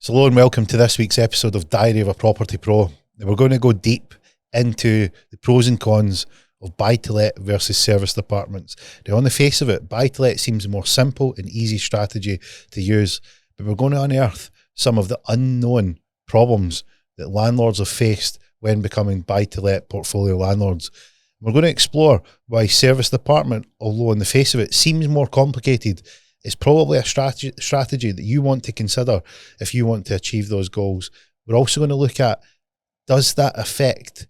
So hello and welcome to this week's episode of Diary of a Property Pro. Now we're going to go deep into the pros and cons of buy-to-let versus serviced apartments. Now on the face of it, buy-to-let seems a more simple and easy strategy to use, but we're going to unearth some of the unknown problems that landlords have faced when becoming buy-to-let portfolio landlords. We're going to explore why serviced apartment, although on the face of it seems more complicated, is probably a strategy that you want to consider if you want to achieve those goals. We're also going to look at, does that affect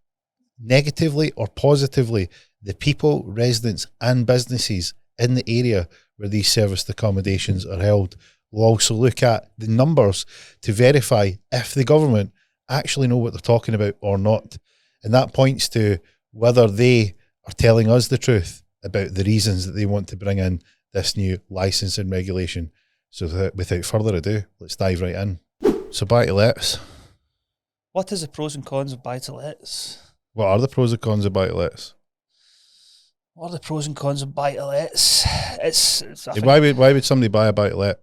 negatively or positively the people, residents and businesses in the area where these serviced accommodations are held? We'll also look at the numbers to verify if the government actually know what they're talking about or not. And that points to whether they are telling us the truth about the reasons that they want to bring in this new licensing regulation. So without further ado, let's dive right in. So buy-to-lets. What is the pros and cons of buy-to-lets? What are the pros and cons of buy-to-lets? What are the pros and cons of buy-to-lets? Why would somebody buy a buy-to-let?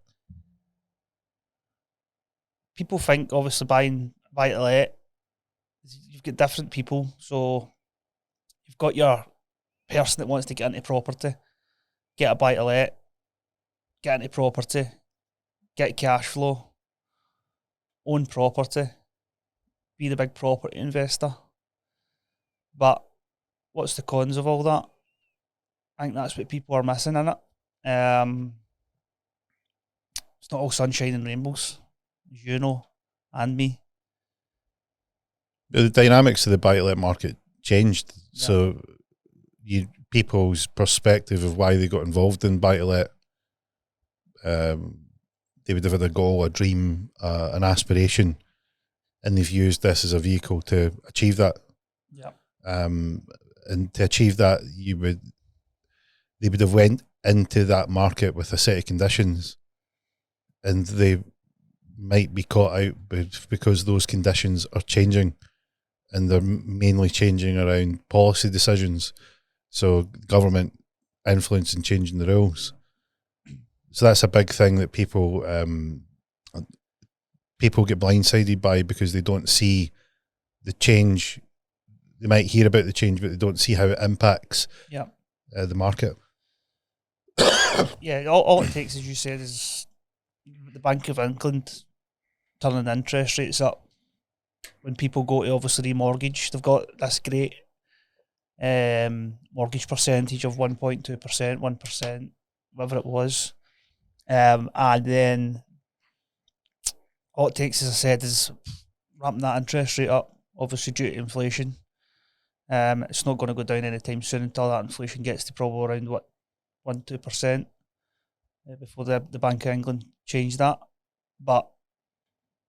People think obviously buying buy-to-let, you've got different people. So you've got your person that wants to get into property, get a buy-to-let, get into property, get cash flow, own property, be the big property investor. But what's the cons of all that? I think that's what people are missing in it. It's not all sunshine and rainbows, as you know, and me. The dynamics of the buy-to-let market changed. Yeah. So people's perspective of why they got involved in buy-to-let, they would have had a goal, a dream, an aspiration, and they've used this as a vehicle to achieve that. Yeah. And to achieve that, they would have went into that market with a set of conditions, and they might be caught out because those conditions are changing, and they're mainly changing around policy decisions. So government influence and changing the rules. So that's a big thing that people get blindsided by, because they don't see the change. They might hear about the change, but they don't see how it impacts the market. Yeah, all it takes, as you said, is the Bank of England turning interest rates up. When people go to obviously remortgage, they've got this great mortgage percentage of 1.2%, 1%, whatever it was. And then all it takes, as I said, is ramping that interest rate up, obviously due to inflation. It's not going to go down anytime soon until that inflation gets to probably around 1-2% before the Bank of England change that. But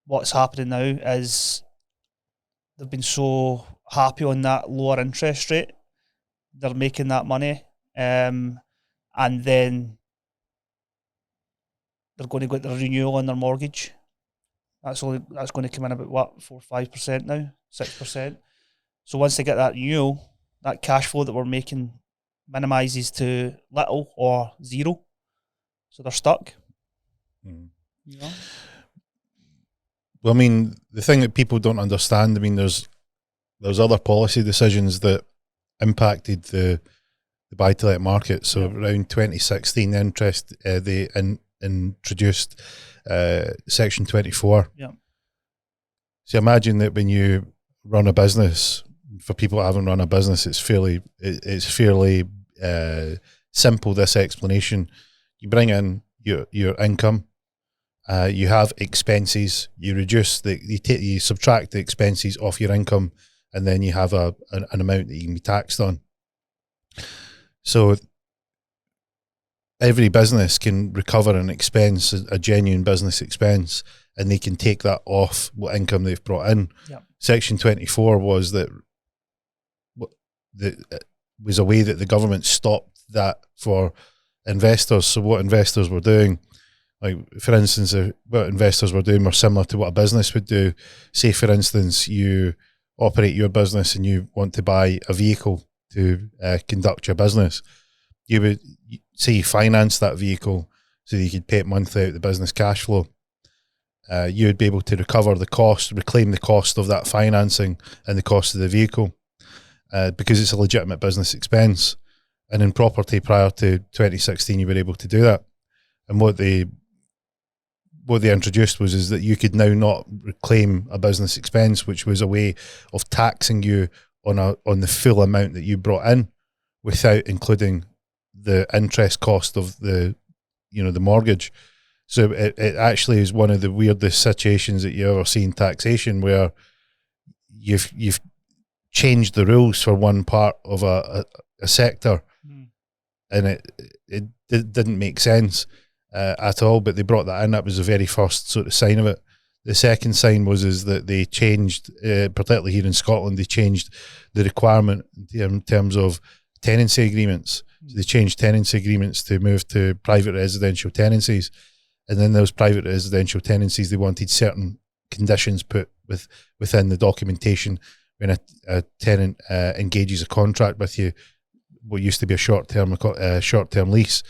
what's happening now is they've been so happy on that lower interest rate, they're making that money, and then they're going to get the renewal on their mortgage. That's going to come in about what, 4 or 5% now, 6%. So once they get that renewal, that cash flow that we're making minimises to little or zero. So they're stuck. Mm. You know? Well, I mean, the thing that people don't understand, I mean, there's other policy decisions that impacted the buy-to-let market. So around 2016, they introduced Section 24. Yeah. So imagine that when you run a business, for people that haven't run a business, it's fairly simple, this explanation. You bring in your income, you have expenses, you subtract the expenses off your income, and then you have an amount that you can be taxed on. So every business can recover an expense, a genuine business expense, and they can take that off what income they've brought in. Yep. Section 24 was was a way that the government stopped that for investors. So what investors were doing, like for instance, what investors were doing were similar to what a business would do. Say for instance, you operate your business and you want to buy a vehicle to conduct your business. You would say you finance that vehicle so that you could pay it monthly out the business cash flow. you would be able to recover the cost, reclaim the cost of that financing and the cost of the vehicle, because it's a legitimate business expense. And in property prior to 2016, you were able to do that. And what they introduced is that you could now not reclaim a business expense, which was a way of taxing you on the full amount that you brought in, without including the interest cost of the mortgage. So it actually is one of the weirdest situations that you ever see in taxation, where you've changed the rules for one part of a sector, and it didn't make sense at all. But they brought that in. That was the very first sort of sign of it. The second sign is that they changed, particularly here in Scotland, they changed the requirement in terms of tenancy agreements. So they changed tenancy agreements to move to private residential tenancies. And then those private residential tenancies, they wanted certain conditions put within the documentation when a tenant engages a contract with you, what used to be a short-term lease.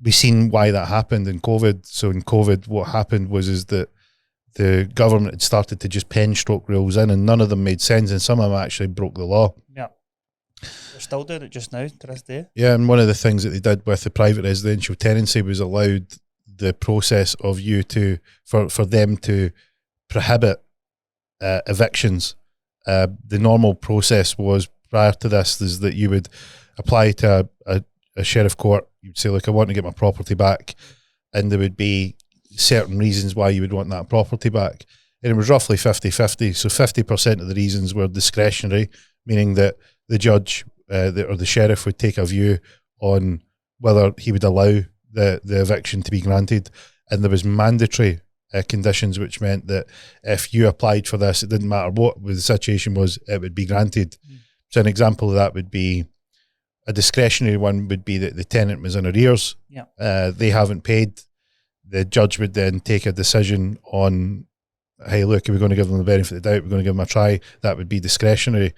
We've seen why that happened in COVID. So in COVID, what happened is that the government had started to just pen stroke rules in, and none of them made sense, and some of them actually broke the law. Yeah. They're still doing it just now, to this day. Yeah, and one of the things that they did with the private residential tenancy was allowed the process of for them to prohibit evictions. The normal process was, prior to this, is that you would apply to a sheriff court. You'd say, look, I want to get my property back, and there would be certain reasons why you would want that property back. And it was roughly 50-50. So 50% of the reasons were discretionary, meaning that the judge or the sheriff would take a view on whether he would allow the eviction to be granted. And there was mandatory conditions, which meant that if you applied for this, it didn't matter what the situation was, it would be granted. So an example of that would be, a discretionary one would be that the tenant was in arrears. Yeah. They haven't paid. The judge would then take a decision on, hey, look, are we going to give them the benefit of the doubt? We're going to give them a try. That would be discretionary.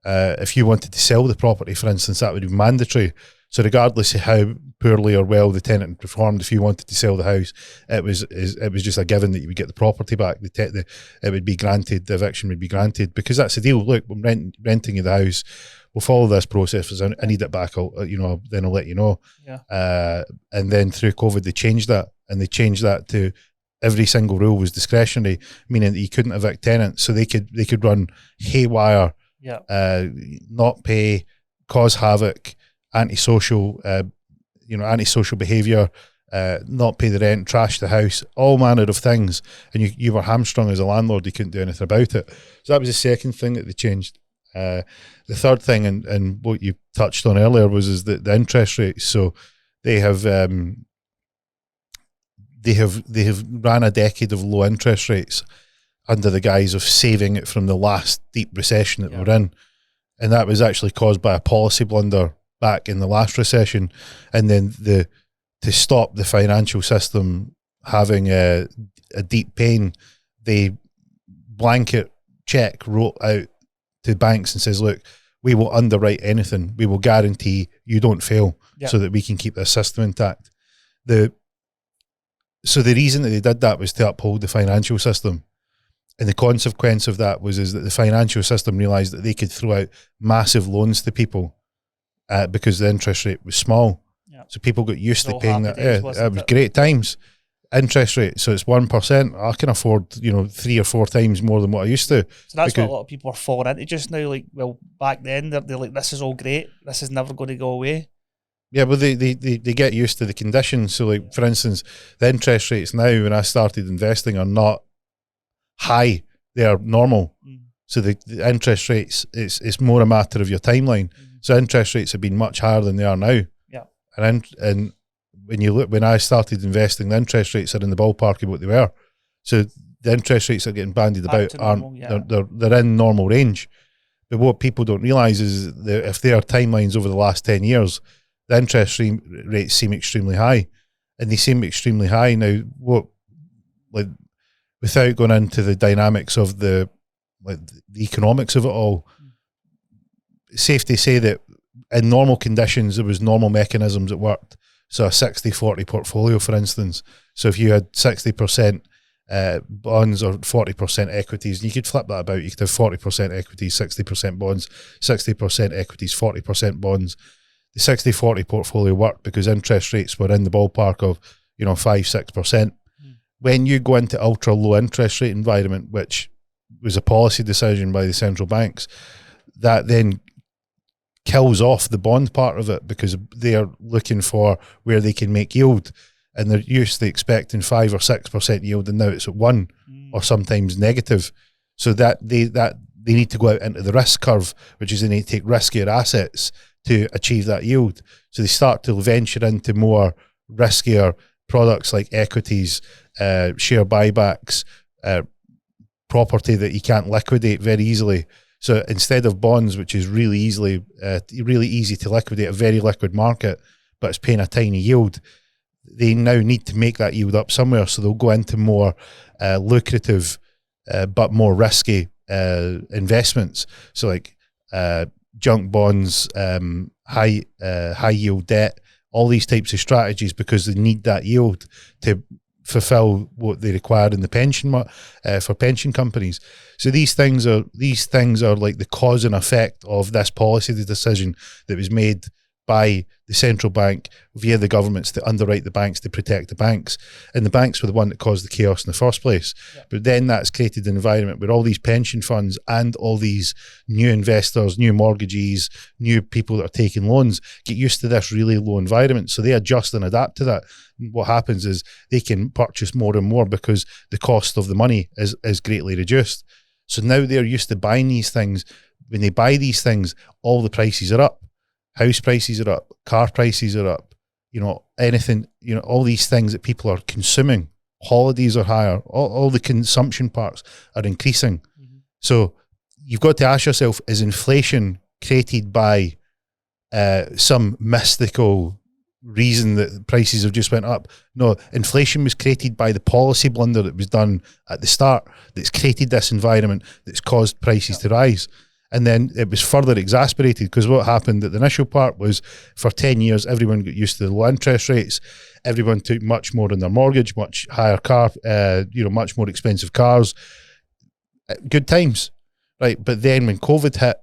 If you wanted to sell the property, for instance, that would be mandatory. So regardless of how poorly or well the tenant performed, if you wanted to sell the house, it was just a given that you would get the property back. It would be granted, the eviction would be granted, because that's the deal. Look, I'm renting you the house. We'll follow this process. If I need it back, then I'll let you know. Yeah. And then through COVID, they changed that, and they changed that to every single rule was discretionary, meaning that you couldn't evict tenants. So they could run haywire, not pay, cause havoc, antisocial behaviour, not pay the rent, trash the house, all manner of things, and you were hamstrung as a landlord. You couldn't do anything about it. So that was the second thing that they changed. The third thing, and what you touched on earlier, is that the interest rates. So they have ran a decade of low interest rates under the guise of saving it from the last deep recession that we're in, and that was actually caused by a policy blunder back in the last recession. And then to stop the financial system having a deep pain, they blanket check wrote out to banks and says, look, we will underwrite anything. We will guarantee you don't fail, so that we can keep the system intact. So the reason that they did that was to uphold the financial system. And the consequence of that is that the financial system realised that they could throw out massive loans to people because the interest rate was small. Yeah. So people got used to paying that. It was great times. Interest rate, so it's 1%. I can afford 3 or 4 times more than what I used to. So that's what a lot of people are falling into just now. Like, well, back then they're like, this is all great. This is never going to go away. Yeah, but they get used to the conditions. So, like, for instance, the interest rates now, when I started investing, are not high. They are normal. So the interest rates, it's more a matter of your timeline. So interest rates have been much higher than they are now. Yeah, and when you look, when I started investing, the interest rates are in the ballpark of what they were. So the interest rates are getting bandied about they're in normal range. But what people don't realise is that if there are timelines over the last 10 years, the interest rates seem extremely high, and they seem extremely high now. Without going into the dynamics of the economics of it all, it's safe to say that in normal conditions there was normal mechanisms that worked. So a 60-40 portfolio, for instance. So if you had 60% bonds or 40% equities. And you could flip that about. You could have 40% equities, 60% bonds, 60% equities, 40% bonds. The 60-40 portfolio worked because interest rates were in the ballpark of 5-6%. When you go into ultra low interest rate environment, which was a policy decision by the central banks, that then kills off the bond part of it because they're looking for where they can make yield, and they're used to expecting 5 or 6% yield, and now it's at 1 or sometimes negative. So that they need to go out into the risk curve, which is they need to take riskier assets to achieve that yield. So they start to venture into more riskier products like equities, share buybacks, property that you can't liquidate very easily. So instead of bonds, which is really easy to liquidate, a very liquid market, but it's paying a tiny yield, they now need to make that yield up somewhere. So they'll go into more lucrative but more risky investments. So like junk bonds, high yield debt, all these types of strategies, because they need that yield to fulfill what they require in the pension for pension companies. So these things are like the cause and effect of this policy, the decision that was made by the central bank via the governments to underwrite the banks, to protect the banks. And the banks were the one that caused the chaos in the first place. Yeah. But then that's created an environment where all these pension funds and all these new investors, new mortgagees, new people that are taking loans get used to this really low environment. So they adjust and adapt to that. What happens is they can purchase more and more because the cost of the money is greatly reduced. So now they're used to buying these things. When they buy these things, all the prices are up. House prices are up, car prices are up, anything, all these things that people are consuming. Holidays are higher, all the consumption parts are increasing. Mm-hmm. So you've got to ask yourself, is inflation created by some mystical reason that prices have just went up? No, inflation was created by the policy blunder that was done at the start that's created this environment that's caused prices to rise. And then it was further exacerbated because what happened at the initial part was for 10 years, everyone got used to the low interest rates. Everyone took much more on their mortgage, much higher much more expensive cars. Good times, right? But then when COVID hit,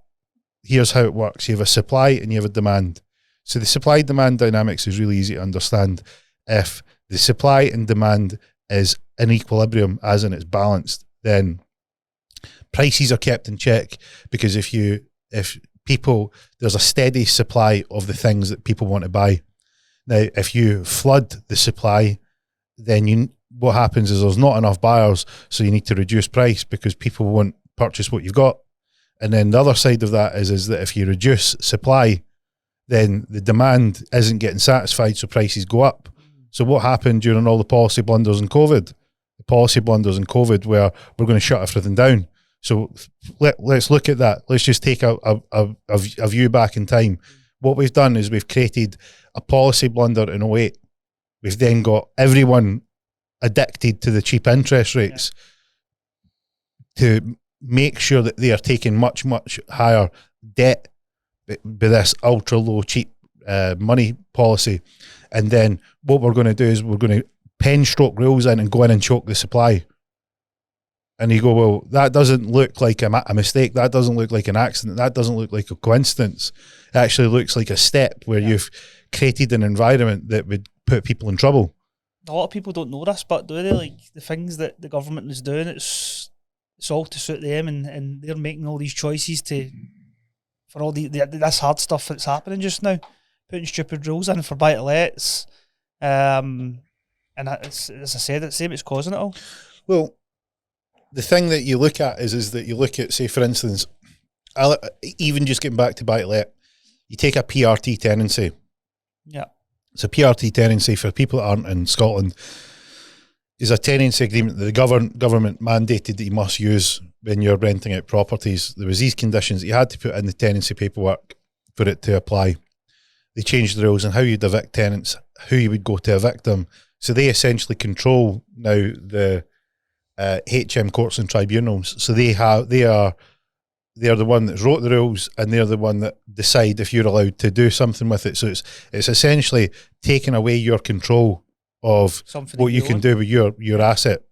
here's how it works. You have a supply and you have a demand. So the supply-demand dynamics is really easy to understand. If the supply and demand is in equilibrium, as in it's balanced, then prices are kept in check, because if there's a steady supply of the things that people want to buy. Now, if you flood the supply, then what happens is there's not enough buyers, so you need to reduce price because people won't purchase what you've got. And then the other side of that is that if you reduce supply, then the demand isn't getting satisfied, so prices go up. So what happened during all the policy blunders in COVID? The policy blunders in COVID were, we're going to shut everything down. So let's look at that. Let's just take a view back in time. What we've done is we've created a policy blunder in 2008. We've then got everyone addicted to the cheap interest rates to make sure that they are taking much, much higher debt with this ultra low cheap money policy. And then what we're going to do is we're going to pen stroke rules in and go in and choke the supply. And you go, well, that doesn't look like a mistake. That doesn't look like an accident. That doesn't look like a coincidence. It actually looks like a step where you've created an environment that would put people in trouble. A lot of people don't know this, but do they? Like the things that the government is doing, it's all to suit them, and they're making all these choices for all this hard stuff that's happening just now, putting stupid rules in for buy-to-lets, and it's, as I said, it's the same. It's causing it all. Well, the thing that you look at is that you look at, say, for instance, even just getting back to buy-to-let, you take a PRT tenancy. Yeah. So PRT tenancy, for people that aren't in Scotland, is a tenancy agreement that the government mandated that you must use when you're renting out properties. There was these conditions that you had to put in the tenancy paperwork for it to apply. They changed the rules on how you'd evict tenants, who you would go to evict them. So they essentially control now the HM courts and tribunals. So they're the one that wrote the rules, and they're the one that decide if you're allowed to do something with it. So it's essentially taking away your control of something what you can do with your asset.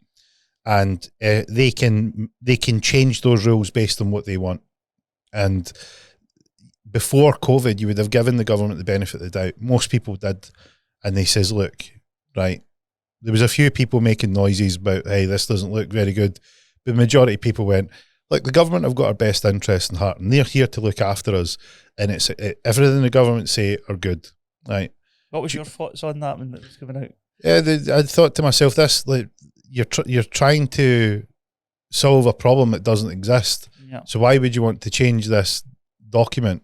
and they can change those rules based on what they want. And before COVID, you would have given the government the benefit of the doubt. Most people did, and they says, look, right, there was a few people making noises about, hey, this doesn't look very good, but the majority of people went, look, the government have got our best interest in heart, and they're here to look after us, and everything the government say are good, right? What was your thoughts on that when it was coming out? Yeah, I thought to myself, this, like, you're trying to solve a problem that doesn't exist. Yeah. So why would you want to change this document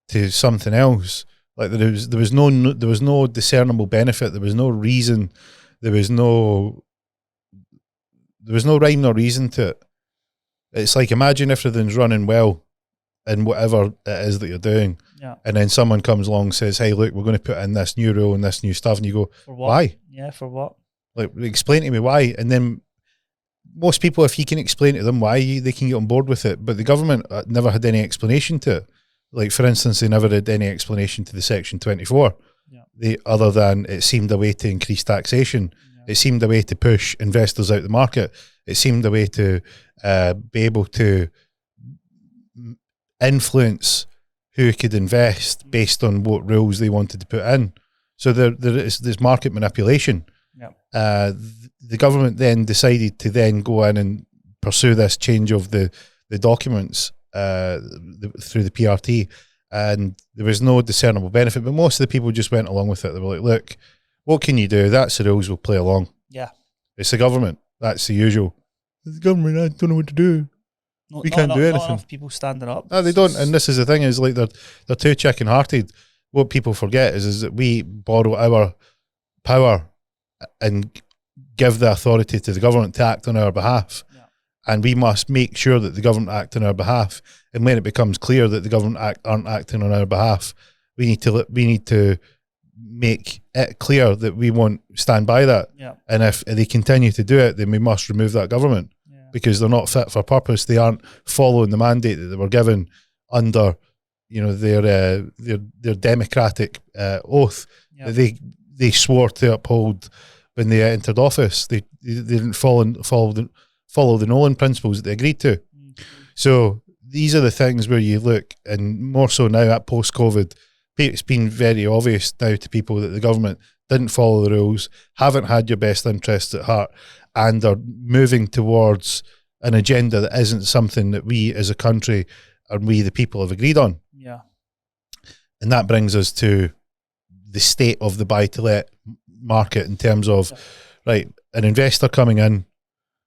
to something else? Like, there was no discernible benefit. There was no reason. There was no rhyme or reason to it. It's like, imagine everything's running well in whatever it is that you're doing. Yeah. And then someone comes along and says, hey, look, we're going to put in this new rule and this new stuff. And you go, for what? Why? Yeah, for what? Like, explain to me why. And then most people, if you can explain to them why, they can get on board with it. But the government never had any explanation to it. Like, for instance, they never had any explanation to the Section 24. Yeah. Other than it seemed a way to increase taxation. Yeah. It seemed a way to push investors out the market. It seemed a way to be able to influence who could invest based on what rules they wanted to put in. So there's market manipulation. Yeah. The government then decided to then go in and pursue this change of the documents through the PRT, and there was no discernible benefit, but most of the people just went along with it. They were like, look, what can you do? That's the rules, we'll play along. Yeah. It's the government. That's the usual. The government, I don't know what to do. We can't do anything. Not enough people standing up. No, they don't. And this is the thing, is like they're too chicken-hearted. What people forget is that we borrow our power and give the authority to the government to act on our behalf. Yeah. And we must make sure that the government act on our behalf. And when it becomes clear that the government aren't acting on our behalf, we need to make it clear that we won't stand by that. Yeah. And if they continue to do it, then we must remove that government. Because they're not fit for purpose. They aren't following the mandate that they were given under, their democratic oath that they swore to uphold when they entered office. They didn't follow the Nolan principles that they agreed to. Mm-hmm. So these are the things where you look, and more so now at post-COVID, it's been very obvious now to people that the government didn't follow the rules, haven't had your best interests at heart, and are moving towards an agenda that isn't something that we as a country and we the people have agreed on. Yeah. And that brings us to the state of the buy-to-let market in terms of, right, an investor coming in.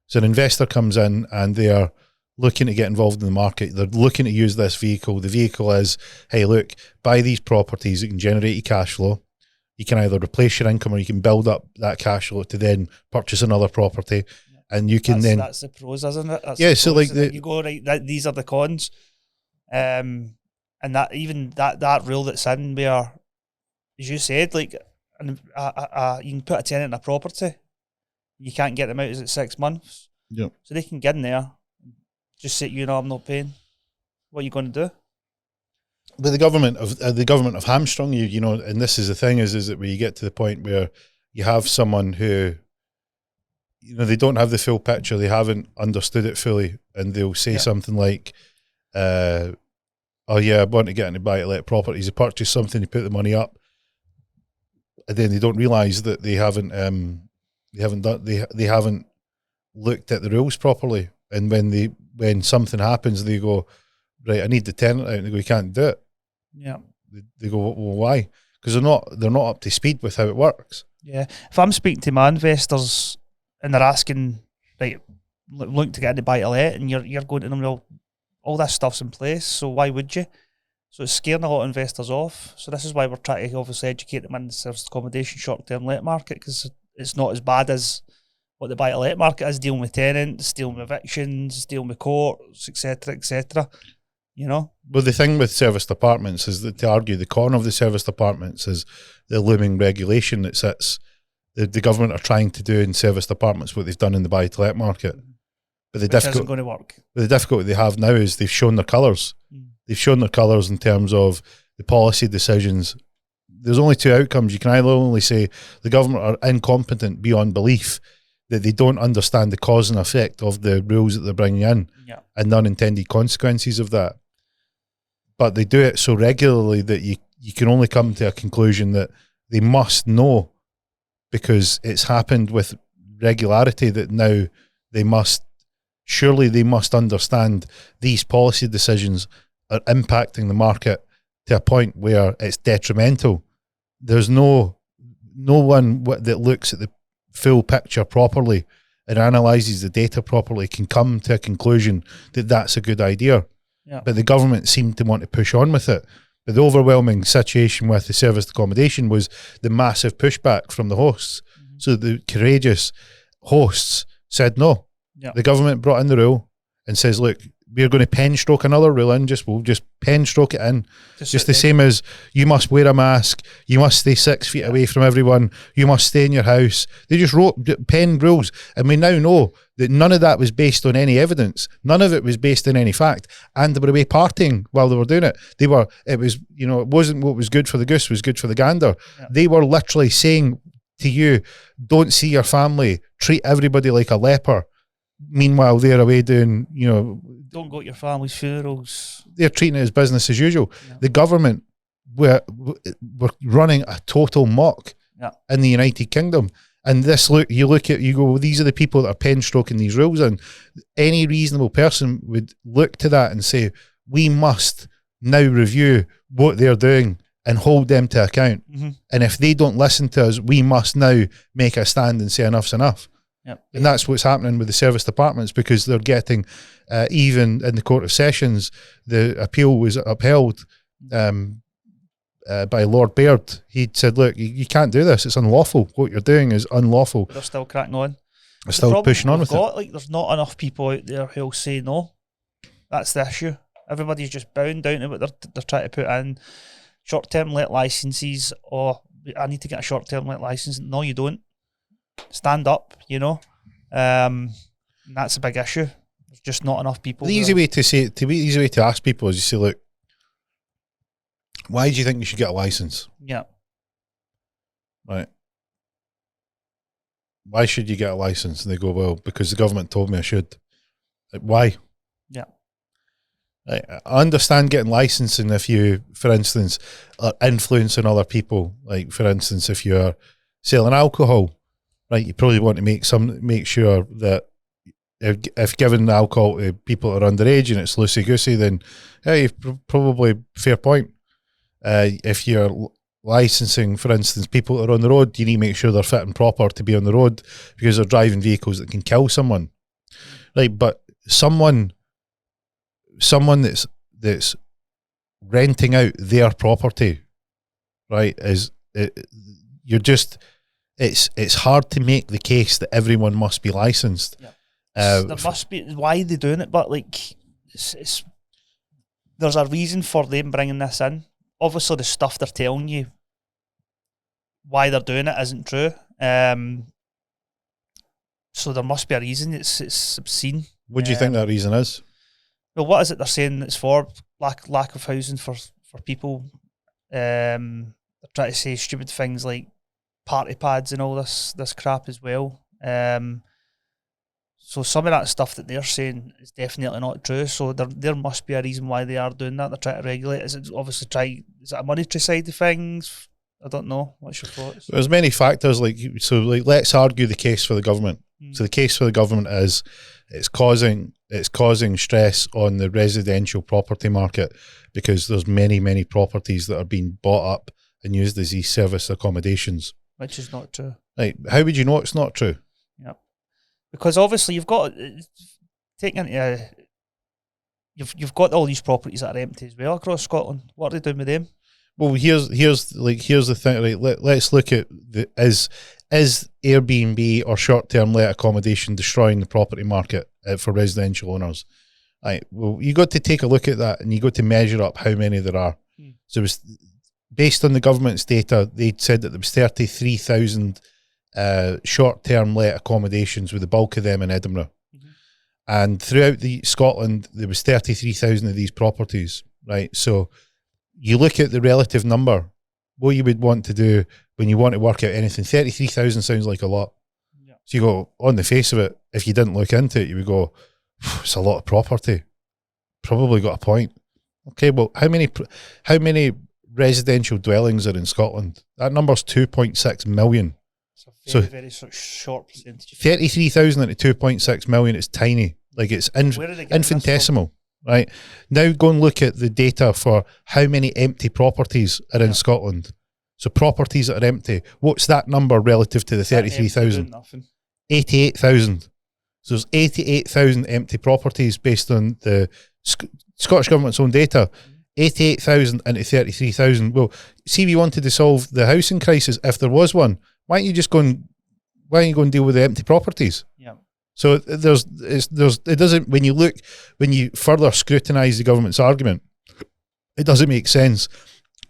So an investor comes in and they are looking to get involved in the market. They're looking to use this vehicle. The vehicle is, hey, look, buy these properties that can generate you cash flow. You can either replace your income or you can build up that cash flow to then purchase another property. And you can that's the pros, isn't it? That's yeah, so like you go, right, these are the cons. And that even that rule that's in where, as you said, like, you can put a tenant in a property, you can't get them out, is it 6 months? Yeah. So they can get in there, just say, I'm not paying. What are you going to do? But the government have hamstrung you, and this is the thing is that when you get to the point where you have someone who, they don't have the full picture, they haven't understood it fully, and they'll say something like, oh yeah, I want to get into buy-to-let properties. They purchase something, they put the money up, and then they don't realise that they haven't looked at the rules properly. And when something happens, they go, right, I need the tenant out, and they go, you can't do it. Yeah. They go, well, why? Because they're not up to speed with how it works. Yeah. If I'm speaking to my investors and they're asking, right, look to get into buy-to-let, and you're going to them, well, all this stuff's in place, so why would you? So it's scaring a lot of investors off. So this is why we're trying to obviously educate them in the serviced accommodation short-term let market, because it's not as bad as what the buy-to-let market is, dealing with tenants, dealing with evictions, dealing with courts, etc., etc. Well, the thing with serviced apartments is that, to argue the con of the serviced apartments is the looming regulation that sits. The government are trying to do in serviced apartments what they've done in the buy-to-let market. But Which isn't going to work. The difficulty they have now is they've shown their colours. They've shown their colours in terms of the policy decisions. There's only two outcomes. You can either only say the government are incompetent beyond belief, that they don't understand the cause and effect of the rules that they're bringing in and the unintended consequences of that. But they do it so regularly that you can only come to a conclusion that they must know, because it's happened with regularity, that now they must understand these policy decisions are impacting the market to a point where it's detrimental. There's no one that looks at the full picture properly and analyses the data properly can come to a conclusion that that's a good idea. Yeah. But the government seemed to want to push on with it. But the overwhelming situation with the serviced accommodation was the massive pushback from the hosts. Mm-hmm. So the courageous hosts said no. Yeah. The government brought in the rule and says, look, we're going to pen stroke another rule in, we'll just pen stroke it in. Just the same as you must wear a mask, you must stay 6 feet away from everyone, you must stay in your house. They just pen rules. And we now know that none of that was based on any evidence. None of it was based on any fact. And they were away partying while they were doing it. It wasn't what was good for the goose was good for the gander. Yeah. They were literally saying to you, don't see your family, treat everybody like a leper. Meanwhile, they're away doing, don't go to your family's funerals. They're treating it as business as usual. Yeah. The government were running a total mock in the United Kingdom. And you go, well, these are the people that are pen stroking these rules, and any reasonable person would look to that and say, we must now review what they're doing and hold them to account. Mm-hmm. And if they don't listen to us, we must now make a stand and say enough's enough. Yep. And that's what's happening with the service departments, because they're getting, even in the Court of Sessions, the appeal was upheld by Lord Baird. He said, look, you can't do this. It's unlawful. What you're doing is unlawful. But they're still cracking on. They're still pushing on with it. Like, there's not enough people out there who'll say no. That's the issue. Everybody's just bound down to what they're trying to put in. Short-term let licenses, or I need to get a short-term let license. No, you don't. Stand up, and that's a big issue. There's just not enough people. The easy way to ask people is you say, look, why do you think you should get a license? Yeah. Right. Why should you get a license? And they go, well, because the government told me I should. Like, why? Yeah. I understand getting licensing if you, for instance, are influencing other people. Like, for instance, if you're selling alcohol, right, you probably want to make sure that if giving alcohol to people that are underage and it's loosey-goosey, then hey, probably fair point. If you're licensing, for instance, people that are on the road, you need to make sure they're fit and proper to be on the road, because they're driving vehicles that can kill someone. Right, but someone that's renting out their property, right, it's hard to make the case that everyone must be licensed. Yeah. There must be. Why are they doing it? But like, there's a reason for them bringing this in. Obviously, the stuff they're telling you why they're doing it isn't true. So there must be a reason. It's obscene. What do you think that reason is? Well, what is it they're saying it's for? Lack of housing for people. They're trying to say stupid things like party pads and all this crap as well. So some of that stuff that they're saying is definitely not true. So there must be a reason why they are doing that. They're trying to regulate. Is it a monetary side of things? I don't know. What's your thoughts? There's many factors. Let's argue the case for the government. So the case for the government is it's causing stress on the residential property market, because there's many properties that are being bought up and used as these service accommodations. Which is not true. Right. How would you know it's not true? Yep. Because obviously you've got you've got all these properties that are empty as well across Scotland. What are they doing with them? Well, here's the thing. Right, let's look at is Airbnb or short-term let accommodation destroying the property market for residential owners? Right. Well, you got to take a look at that, and you got to measure up how many there are. So it was based on the government's data. They said that there was 33,000 short-term let accommodations, with the bulk of them in Edinburgh. Mm-hmm. And throughout Scotland, there was 33,000 of these properties, right? So you look at the relative number, what you would want to do when you want to work out anything. 33,000 sounds like a lot. Yeah. So you go, on the face of it, if you didn't look into it, you would go, it's a lot of property. Probably got a point. Okay, well, how many residential dwellings are in Scotland? That number's 2.6 million. It's a very sort of short percentage. 33,000 into 2.6 million is tiny. Like, it's infinitesimal. Right? Now go and look at the data for how many empty properties are in Scotland. So properties that are empty. What's that number relative to the 33,000? 88,000. So there's 88,000 empty properties based on the Scottish Government's own data. 88,000 into 33,000. Well, see, if you wanted to solve the housing crisis, if there was one, why don't you just go and deal with the empty properties? Yeah. So it doesn't, when you further scrutinise the government's argument, it doesn't make sense.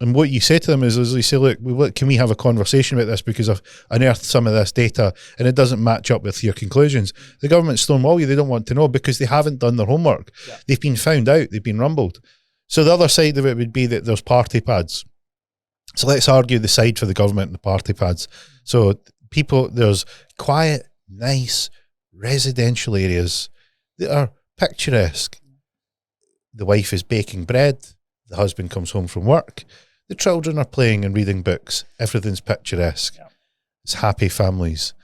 And what you say to them is you say, look, can we have a conversation about this, because I've unearthed some of this data and it doesn't match up with your conclusions. The government stonewall you, they don't want to know because they haven't done their homework. Yeah. They've been found out, they've been rumbled. So the other side of it would be that there's party pads. So let's argue the side for the government and the party pads. So there's quiet, nice, residential areas that are picturesque. The wife is baking bread, the husband comes home from work, the children are playing and reading books, everything's picturesque. Yeah. It's happy families.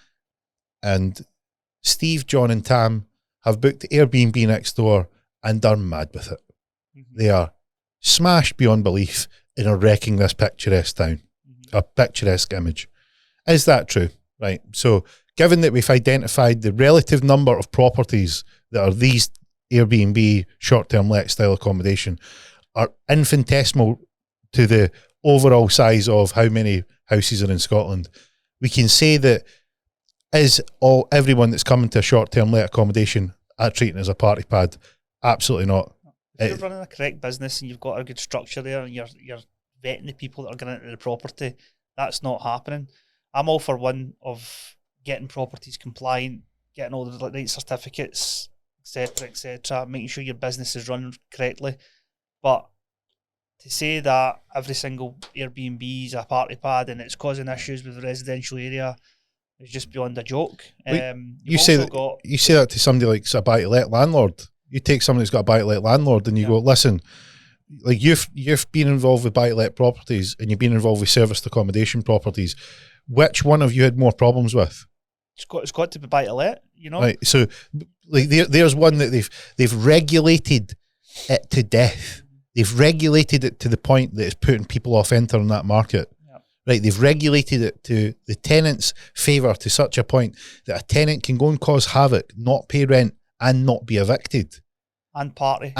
And Steve, John and Tam have booked Airbnb next door and are mad with it. Mm-hmm. They are smashed beyond belief and are wrecking this picturesque town, a picturesque image. Is that true? Right. So given that we've identified the relative number of properties that are these Airbnb short-term let style accommodation are infinitesimal to the overall size of how many houses are in Scotland, we can say that everyone that's coming to a short-term let accommodation are treating it as a party pad? Absolutely not. If you're running a correct business and you've got a good structure there and you're vetting the people that are going into the property, that's not happening. I'm all for one of getting properties compliant, getting all the right certificates, etc., making sure your business is run correctly. But to say that every single Airbnb is a party pad and it's causing issues with the residential area is just beyond a joke. You say that to somebody like a buy-to-let landlord. You take somebody who's got a buy-to-let landlord and you go, listen, like you've been involved with buy-to-let properties and you've been involved with serviced accommodation properties. Which one of you had more problems with? It's got to be buy-to-let, you know. Right. So, like, there's one that they've regulated it to death. They've regulated it to the point that it's putting people off entering that market. Yep. Right. They've regulated it to the tenant's favour to such a point that a tenant can go and cause havoc, not pay rent, and not be evicted. And party.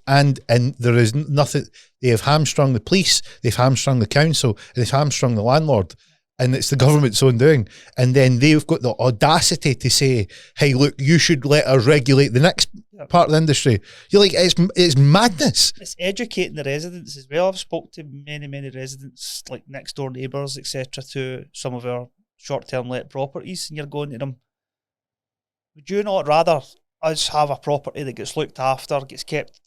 And there is nothing. They have hamstrung the police, they've hamstrung the council, they've hamstrung the landlord. And it's the government's own doing. And then they've got the audacity to say, hey, look, you should let us regulate the next part of the industry. You're like, it's madness. It's educating the residents as well. I've spoke to many residents, like next door neighbours, etc., to some of our short-term let properties, and you're going to them, would you not rather us have a property that gets looked after, gets kept,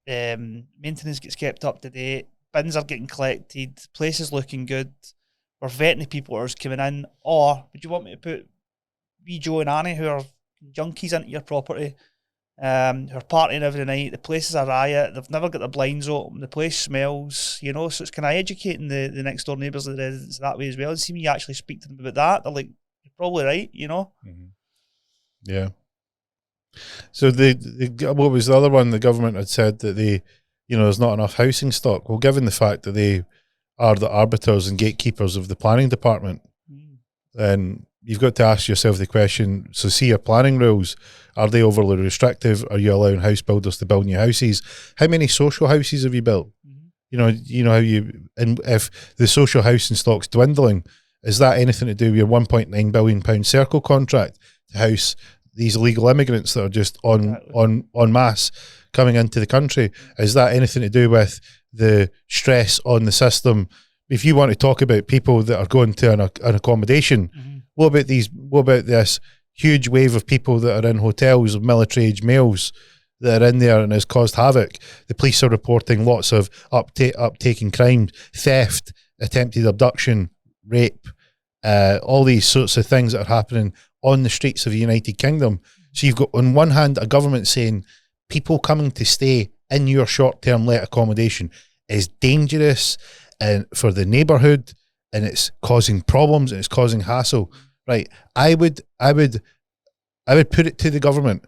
maintenance gets kept up to date, bins are getting collected, place is looking good, we're vetting the people who are coming in, or would you want me to put Geo and Annie, who are junkies, into your property, who are partying every night, the place is a riot, they've never got the blinds open, the place smells, you know, so it's kind of educating the next door neighbours and the residents that way as well. And see, when you actually speak to them about that, they're like, you're probably right, you know. Mm-hmm. Yeah. So what was the other one? The government had said that there's not enough housing stock. Well, given the fact that they are the arbiters and gatekeepers of the planning department, then you've got to ask yourself the question, so see your planning rules, are they overly restrictive? Are you allowing house builders to build new houses? How many social houses have you built? Mm-hmm. You know how and if the social housing stock's dwindling, is that anything to do with your £1.9 billion circle contract to house these illegal immigrants that are just en masse coming into the country? Is that anything to do with the stress on the system? If you want to talk about people that are going to an accommodation, what about this huge wave of people that are in hotels of military-age males that are in there and has caused havoc? The police are reporting lots of uptaking crime, theft, attempted abduction, rape, all these sorts of things that are happening on the streets of the United Kingdom. So you've got on one hand a government saying people coming to stay in your short-term let accommodation is dangerous and for the neighbourhood, and it's causing problems and it's causing hassle. Right. I would put it to the government.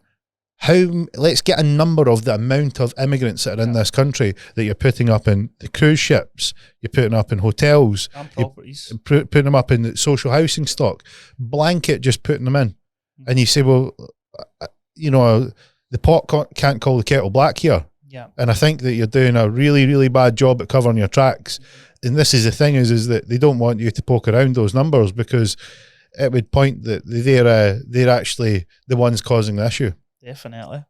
Let's get a number of the amount of immigrants that are in this country that you're putting up in the cruise ships, you're putting up in hotels, and properties, putting them up in the social housing stock, blanket just putting them in. And you say, well, you know, the pot can't call the kettle black here. Yeah. And I think that you're doing a really, really bad job at covering your tracks. And this is the thing is that they don't want you to poke around those numbers because it would point that they're actually the ones causing the issue. Definitely.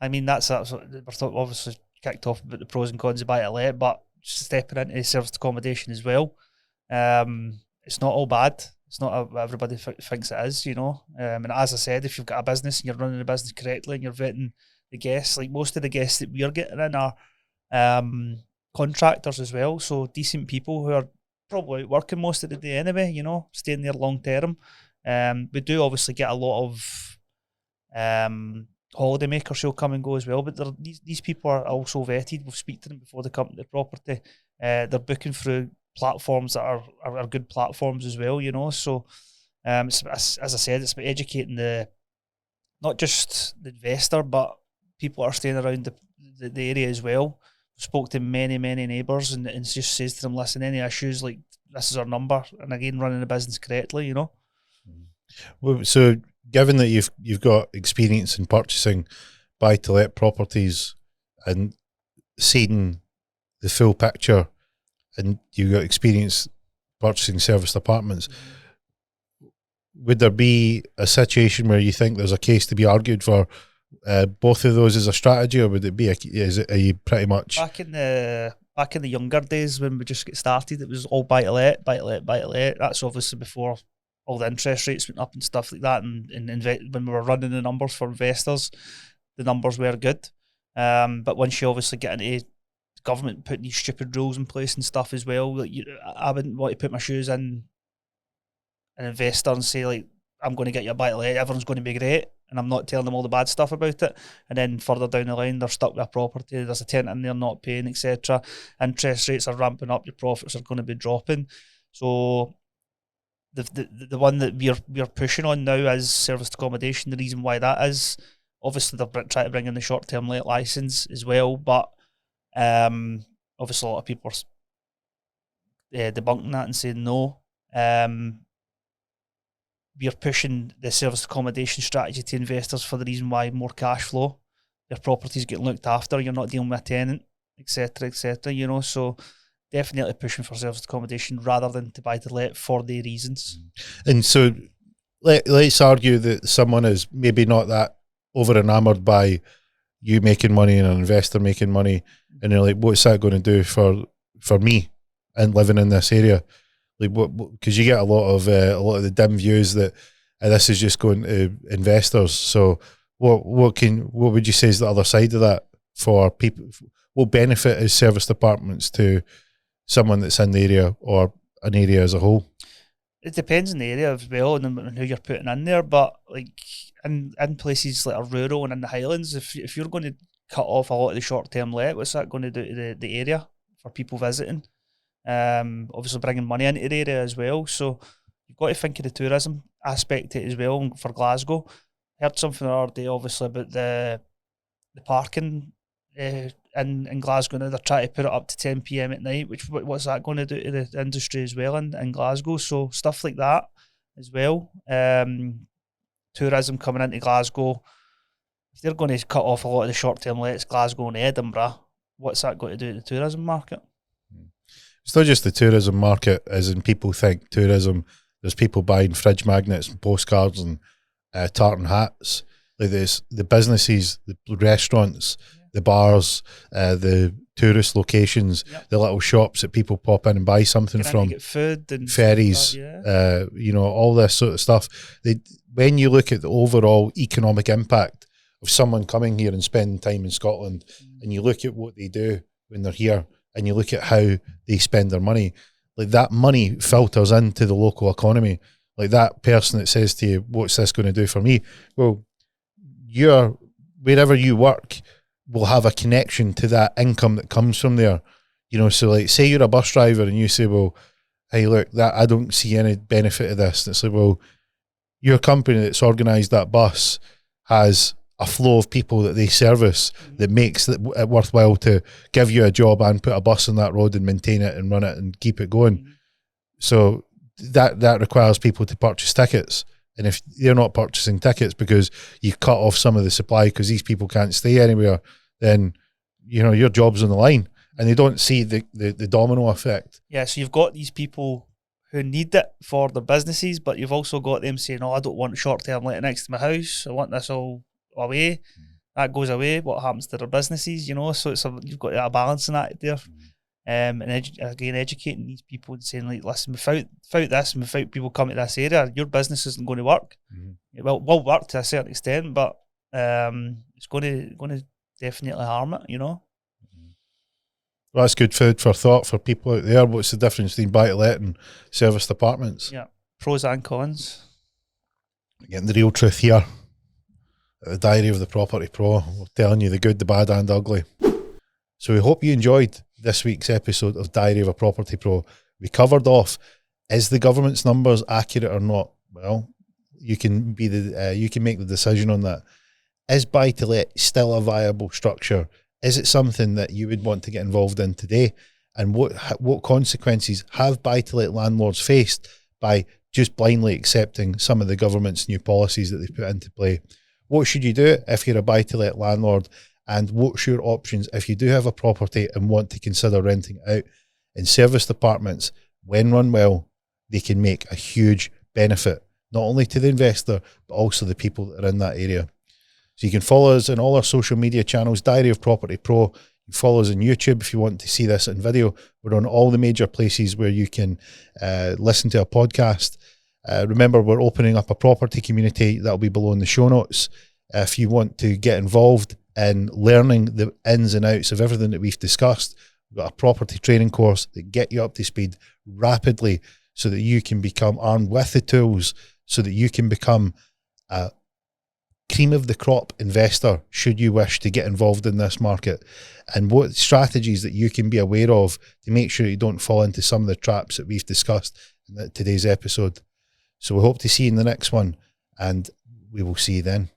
I mean, that's we're obviously kicked off about the pros and cons of buy-to-let, but stepping into serviced accommodation as well, it's not all bad. It's not what everybody thinks it is, you know. And as I said, if you've got a business and you're running the business correctly and you're vetting the guests, like most of the guests that we're getting in are contractors as well, so decent people who are probably working most of the day anyway, you know, staying there long term. We do obviously get a lot of holiday makers who'll come and go as well, but these people are also vetted. We'll speak to them before they come to the property. They're booking through platforms that are good platforms as well, you know. So as I said, it's about educating not just the investor, but people are staying around the area as well. Spoke to many neighbours and just says to them, listen, any issues, like, this is our number, and again, running the business correctly, you know. Well, so given that you've got experience in purchasing buy-to-let properties and seeing the full picture, and you've got experience purchasing serviced apartments, would there be a situation where you think there's a case to be argued for both of those as a strategy, or would it be are you pretty much back in the younger days when we just get started, it was all buy-to-let. That's obviously before all the interest rates went up and stuff like that, and when we were running the numbers for investors, the numbers were good. But once you obviously get into government putting these stupid rules in place and stuff as well, like I wouldn't want to put my shoes in an investor and say, like, I'm going to get you a buy-to-let, everyone's going to be great, and I'm not telling them all the bad stuff about it, and then further down the line they're stuck with a property, there's a tenant in there not paying, etc. Interest rates are ramping up, your profits are going to be dropping. So the one that we're pushing on now is serviced accommodation. The reason why that is, obviously they're trying to bring in the short-term let license as well, but obviously a lot of people are debunking that and saying no. We're pushing the serviced accommodation strategy to investors for the reason why more cash flow, your property's getting looked after, you're not dealing with a tenant, etc., you know. So definitely pushing for serviced accommodation rather than to buy to let for the reasons. And so let's argue that someone is maybe not that over enamoured by you making money and an investor making money, and they're like, what's that going to do for me and living in this area? Like, what? Because you get a lot of the dim views that this is just going to investors. So what would you say is the other side of that for people? What benefit is serviced apartments to someone that's in the area or an area as a whole? It depends on the area as well and who you're putting in there, but like in places like are rural and in the Highlands, if you're going to cut off a lot of the short-term let, what's that going to do to the area for people visiting? Obviously bringing money into the area as well, so you've got to think of the tourism aspect of it as well for Glasgow. I heard something the other day obviously about the parking in Glasgow now. They're trying to put it up to 10 PM at night, which what's that going to do to the industry as well in Glasgow? So stuff like that as well. Tourism coming into Glasgow, if they're going to cut off a lot of the short-term lets, Glasgow and Edinburgh, what's that going to do to the tourism market? It's not just the tourism market, as in people think tourism, there's people buying fridge magnets and postcards and tartan hats. Like there's the businesses, the restaurants, the bars, the tourist locations, the little shops that people pop in and buy something from, get food and ferries, you know, all this sort of stuff. When you look at the overall economic impact of someone coming here and spending time in Scotland, and you look at what they do when they're here, and you look at how they spend their money, like that money filters into the local economy. Like that person that says to you, what's this going to do for me? Well, wherever you work will have a connection to that income that comes from there. You know, so like say you're a bus driver and you say, well, hey, look, that I don't see any benefit of this. And it's like, well, your company that's organised that bus has a flow of people that they service that makes it worthwhile to give you a job and put a bus on that road and maintain it and run it and keep it going. So that requires people to purchase tickets. And if they're not purchasing tickets because you've cut off some of the supply because these people can't stay anywhere, then, you know, your job's on the line. And they don't see the domino effect. Yeah, so you've got these people who need it for their businesses, but you've also got them saying, oh, I don't want short-term let next to my house. I want this all away. That goes away. What happens to their businesses, you know? So you've got a balance in that there. And again, educating these people and saying, like, listen, without this and without people coming to this area, your business isn't going to work. It will work to a certain extent, but it's going to definitely harm it, you know? Well, that's good food for thought for people out there. What's the difference between buy-to-let and serviced apartments? Yeah, pros and cons. Getting the real truth here. The Diary of the Property Pro. We're telling you the good, the bad and ugly. So we hope you enjoyed this week's episode of Diary of a Property Pro. We covered off, is the government's numbers accurate or not? Well, you can you can make the decision on that. Is buy-to-let still a viable structure? Is it something that you would want to get involved in today? And what consequences have buy-to-let landlords faced by just blindly accepting some of the government's new policies that they've put into play? What should you do if you're a buy-to-let landlord? And what's your options if you do have a property and want to consider renting it out? In serviced apartments, when run well, they can make a huge benefit, not only to the investor, but also the people that are in that area. So you can follow us on all our social media channels, Diary of Property Pro. You can follow us on YouTube if you want to see this in video. We're on all the major places where you can listen to a podcast. Remember, we're opening up a property community that'll be below in the show notes. If you want to get involved in learning the ins and outs of everything that we've discussed, we've got a property training course that get you up to speed rapidly so that you can become armed with the tools so that you can become a cream of the crop investor should you wish to get involved in this market, and what strategies that you can be aware of to make sure you don't fall into some of the traps that we've discussed in today's episode. So we hope to see you in the next one, and we will see you then.